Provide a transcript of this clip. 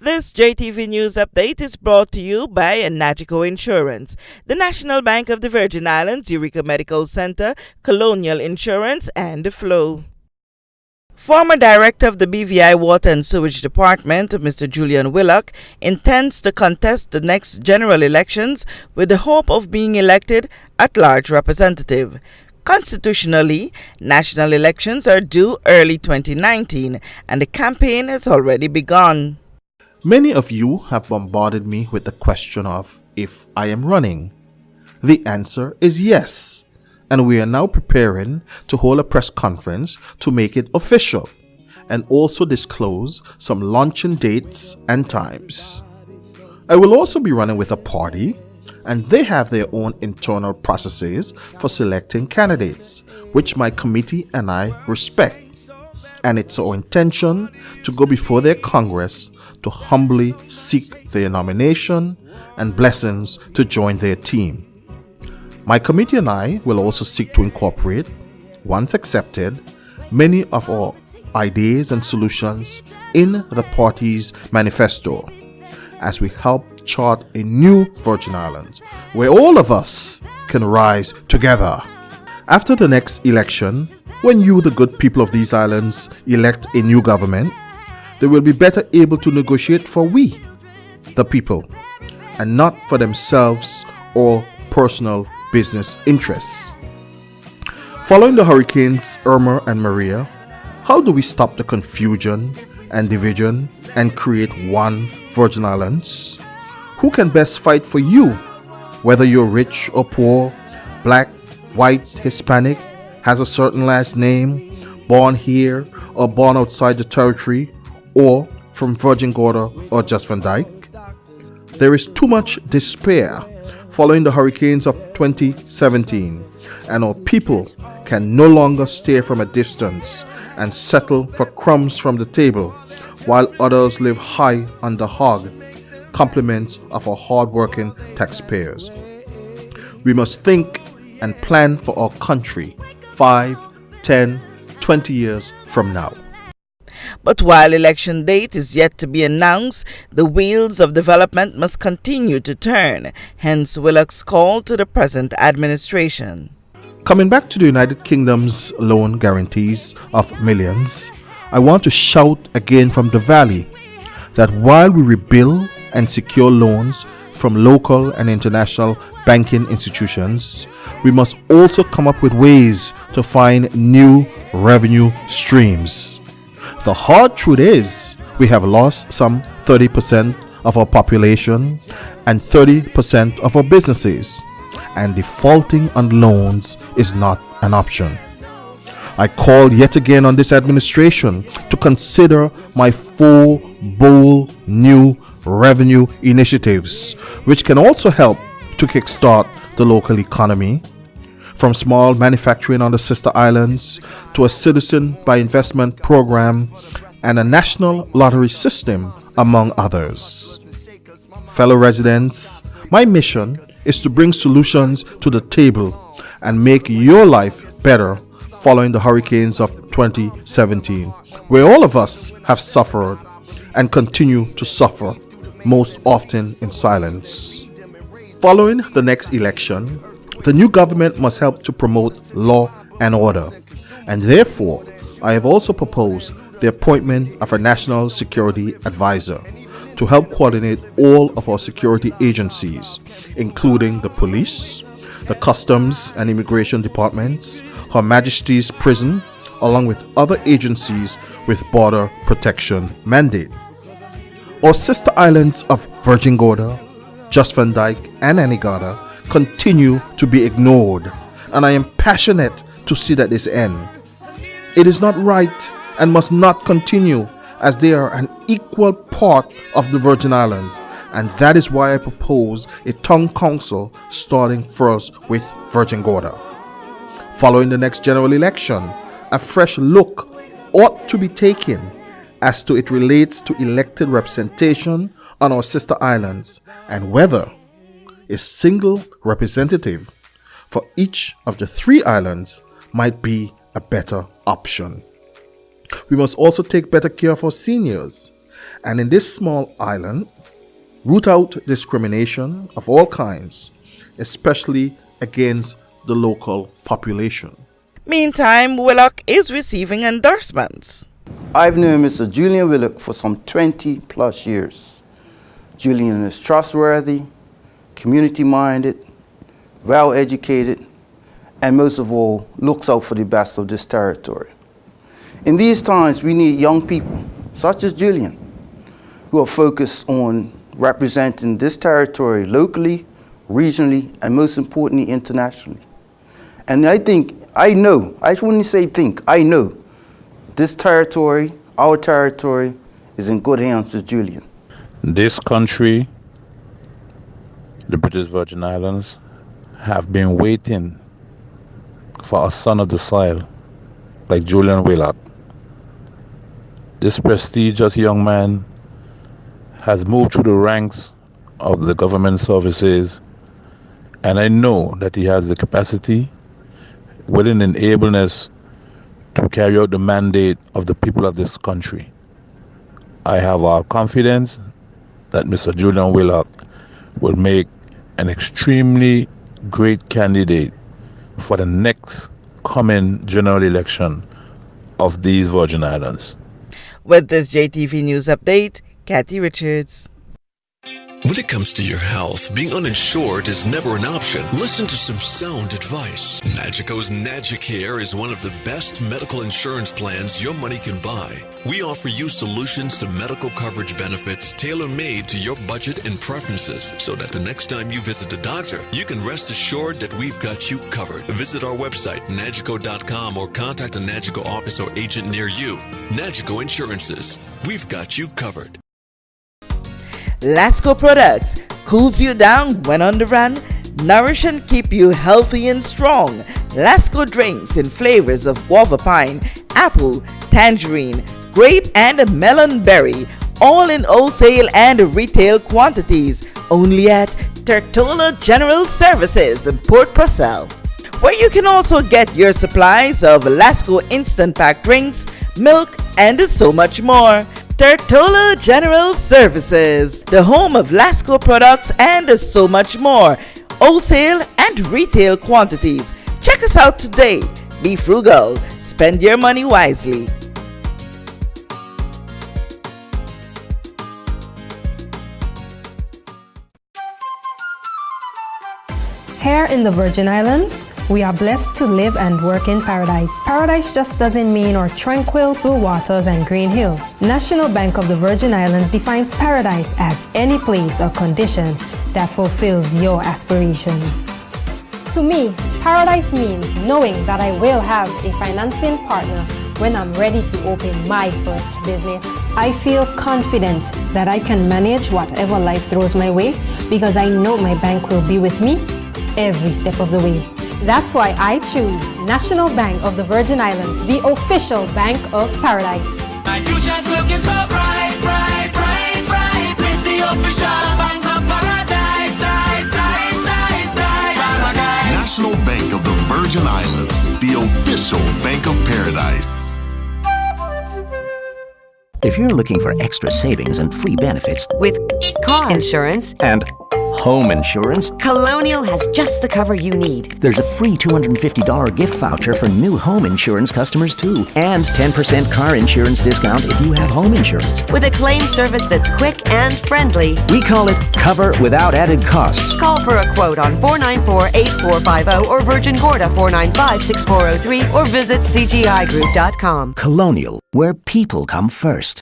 This JTV News Update is brought to you by Nagico Insurance, the National Bank of the Virgin Islands, Eureka Medical Center, Colonial Insurance, and Flow. Former Director of the BVI Water and Sewage Department, Mr. Julian Willock, intends to contest the next general elections with the hope of being elected at-large representative. Constitutionally, national elections are due early 2019 and the campaign has already begun. Many of you have bombarded me with the question of if I am running. The answer is yes, and we are now preparing to hold a press conference to make it official and also disclose some launching dates and times. I will also be running with a party, and they have their own internal processes for selecting candidates, which my committee and I respect. And it's our intention to go before their Congress to humbly seek their nomination and blessings to join their team. My committee and I will also seek to incorporate, once accepted, many of our ideas and solutions in the party's manifesto as we help chart a new Virgin Islands where all of us can rise together. After the next election, when you, the good people of these islands, elect a new government, they will be better able to negotiate for we, the people, and not for themselves or personal business interests. Following the hurricanes Irma and Maria, how do we stop the confusion and division and create one Virgin Islands? Who can best fight for you, whether you're rich or poor, black, white, Hispanic, has a certain last name, born here or born outside the territory, or from Virgin Gorda or Just Van Dyke? There is too much despair following the hurricanes of 2017, and our people can no longer stare from a distance and settle for crumbs from the table, while others live high on the hog, compliments of our hard-working taxpayers. We must think and plan for our country 5, 10, 20 years from now. But while election date is yet to be announced, the wheels of development must continue to turn, hence Willock's call to the present administration. Coming back to the United Kingdom's loan guarantees of millions, I want to shout again from the Valley that while we rebuild and secure loans from local and international banking institutions, we must also come up with ways to find new revenue streams. The hard truth is we have lost some 30% of our population and 30% of our businesses, and defaulting on loans is not an option. I call yet again on this administration to consider my 4 bold new revenue initiatives, which can also help to kickstart the local economy, from small manufacturing on the sister islands to a citizen by investment program and a national lottery system, among others. Fellow residents, my mission is to bring solutions to the table and make your life better following the hurricanes of 2017, where all of us have suffered and continue to suffer, most often in silence. Following the next election, the new government must help to promote law and order, and therefore I have also proposed the appointment of a national security advisor to help coordinate all of our security agencies, including the police, the customs and immigration departments, Her Majesty's prison, along with other agencies with border protection mandate. Our sister islands of Virgin Gorda, Just Van Dyke and Antigua continue to be ignored, and I am passionate to see that this end. It is not right and must not continue, as they are an equal part of the Virgin Islands, and that is why I propose a town council starting first with Virgin Gorda. Following the next general election, a fresh look ought to be taken as to it relates to elected representation on our sister islands and whether a single representative for each of the 3 islands might be a better option. We must also take better care of our seniors and in this small island, root out discrimination of all kinds, especially against the local population. Meantime, Willock is receiving endorsements. I've known Mr. Julian Willock for some 20 plus years. Julian is trustworthy, community-minded, well-educated, and most of all, looks out for the best of this territory. In these times, we need young people, such as Julian, who are focused on representing this territory locally, regionally, and most importantly, internationally. And I know, I wouldn't say think, I know this territory, our territory, is in good hands with Julian. This country, the British Virgin Islands, have been waiting for a son of the soil like Julian Willock. This prestigious young man has moved through the ranks of the government services, and I know that he has the capacity, willing and ableness to carry out the mandate of the people of this country. I have our confidence that Mr. Julian Willock will make an extremely great candidate for the next coming general election of these Virgin Islands. With this JTV News Update, Kathy Richards. When it comes to your health, being uninsured is never an option. Listen to some sound advice. Nagico's Nagicare is one of the best medical insurance plans your money can buy. We offer you solutions to medical coverage benefits tailor-made to your budget and preferences, so that the next time you visit a doctor, you can rest assured that we've got you covered. Visit our website, nagico.com, or contact a Nagico office or agent near you. Nagico Insurances. We've got you covered. Lasco Products cools you down when on the run, nourish and keep you healthy and strong. Lasco drinks in flavors of guava pine, apple, tangerine, grape and melon berry, all in wholesale and retail quantities, only at Tortola General Services in Port Purcell, where you can also get your supplies of Lasco instant pack drinks, milk and so much more. Tortola General Services, the home of Lasco products and so much more, wholesale and retail quantities. Check us out today. Be frugal, spend your money wisely. Here in the Virgin Islands, we are blessed to live and work in paradise. Paradise just doesn't mean our tranquil blue waters and green hills. National Bank of the Virgin Islands defines paradise as any place or condition that fulfills your aspirations. To me, paradise means knowing that I will have a financing partner when I'm ready to open my first business. I feel confident that I can manage whatever life throws my way because I know my bank will be with me every step of the way. That's why I choose National Bank of the Virgin Islands, the official bank of paradise. My future's looking so bright, bright, bright, bright, with the official bank of paradise, paradise. National Bank of the Virgin Islands, the official bank of paradise. If you're looking for extra savings and free benefits with car insurance and home insurance, Colonial has just the cover you need. There's a free $250 gift voucher for new home insurance customers too, and 10% car insurance discount if you have home insurance. With a claim service that's quick and friendly. We call it cover without added costs. Call for a quote on 494-8450 or Virgin Gorda 495-6403 or visit cgigroup.com. Colonial, where people come first.